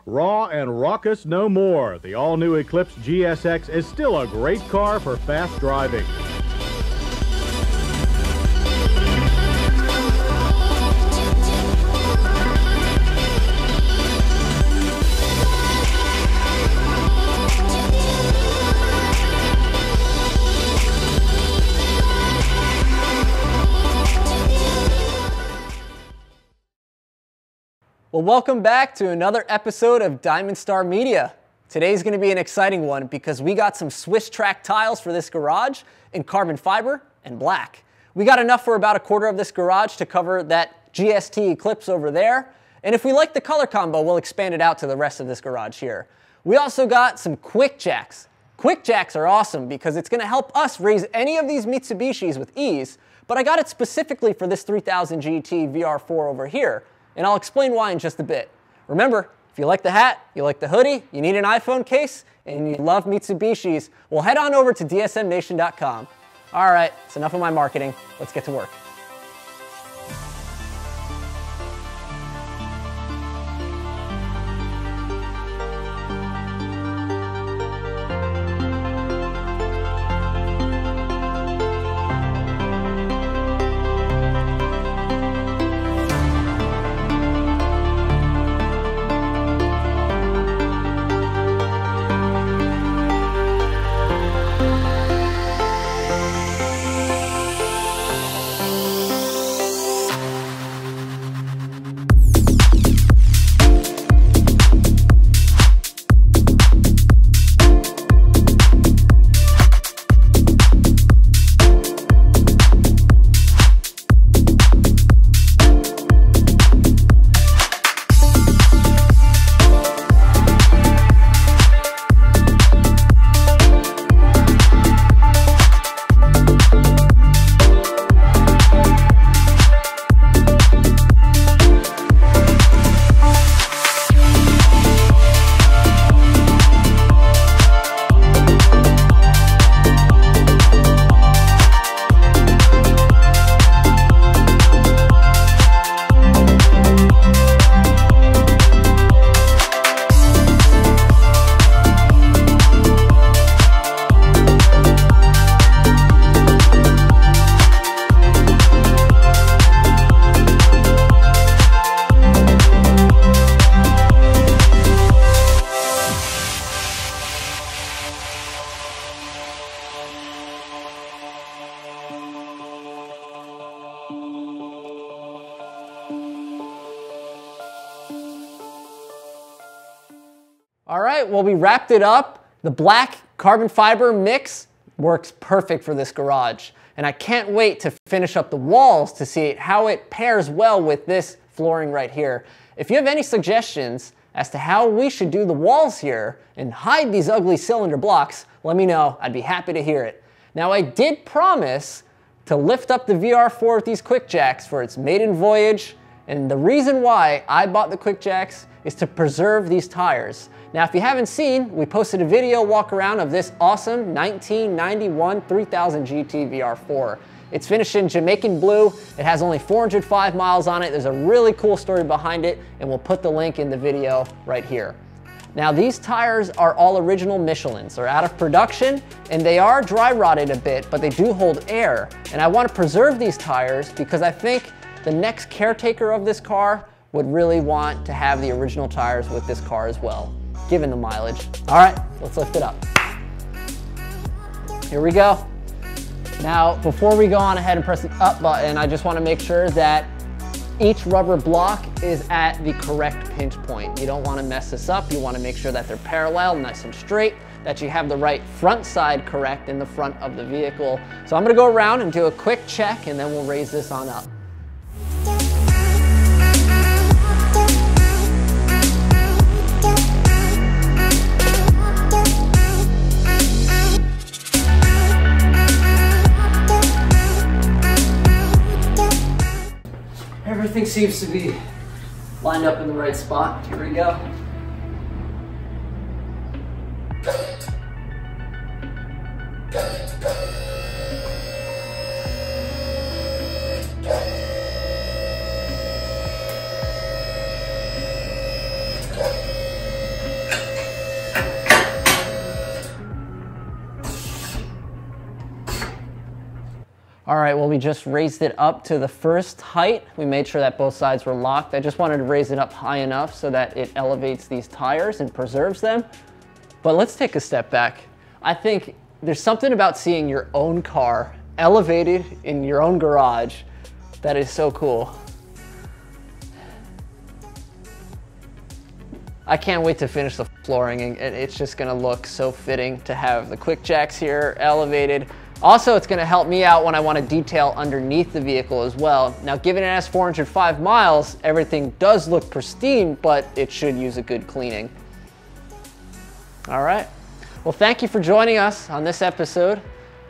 Raw and raucous no more. The all-new Eclipse GSX is still a great car for fast driving. Well, welcome back to another episode of Diamond Star Media. Today's going to be an exciting one because we got some Swisstrax tiles for this garage in carbon fiber and black. We got enough for about a quarter of this garage to cover that GST Eclipse over there. And if we like the color combo, we'll expand it out to the rest of this garage here. We also got some Quickjacks. Quickjacks are awesome because it's going to help us raise any of these Mitsubishis with ease, but I got it specifically for this 3000 GT VR4 over here. And I'll explain why in just a bit. Remember, if you like the hat, you like the hoodie, you need an iPhone case, and you love Mitsubishis, well, head on over to dsmnation.com. All right, it's enough of my marketing. Let's get to work. All right, well, we wrapped it up. The black carbon fiber mix works perfect for this garage. And I can't wait to finish up the walls to see how it pairs well with this flooring right here. If you have any suggestions as to how we should do the walls here and hide these ugly cylinder blocks, let me know. I'd be happy to hear it. Now, I did promise to lift up the VR4 with these Quickjacks for its maiden voyage. And the reason why I bought the Quickjacks is to preserve these tires. Now, if you haven't seen, we posted a video walk around of this awesome 1991 3000 GT VR4. It's finished in Jamaican blue. It has only 405 miles on it. There's a really cool story behind it, and we'll put the link in the video right here. Now, these tires are all original Michelins. They're out of production, and they are dry rotted a bit, but they do hold air. And I want to preserve these tires because I think the next caretaker of this car would really want to have the original tires with this car as well, given the mileage. All right, let's lift it up. Here we go. Now, before we go on ahead and press the up button, I just want to make sure that each rubber block is at the correct pinch point. You don't want to mess this up. You want to make sure that they're parallel, nice and straight, that you have the right front side correct in the front of the vehicle. So I'm going to go around and do a quick check, and then we'll raise this on up. Everything seems to be lined up in the right spot. Here we go. All right, well, we just raised it up to the first height. We made sure that both sides were locked. I just wanted to raise it up high enough so that it elevates these tires and preserves them. But let's take a step back. I think there's something about seeing your own car elevated in your own garage that is so cool. I can't wait to finish the flooring, and it's just gonna look so fitting to have the Quickjacks here elevated. Also, it's gonna help me out when I wanna detail underneath the vehicle as well. Now, given it has 405 miles, everything does look pristine, but it should use a good cleaning. All right, well, thank you for joining us on this episode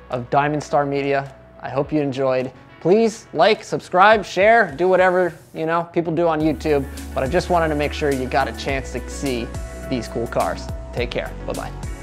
of Diamond Star Media. I hope you enjoyed. Please like, subscribe, share, do whatever, you know, people do on YouTube, but I just wanted to make sure you got a chance to see these cool cars. Take care, bye-bye.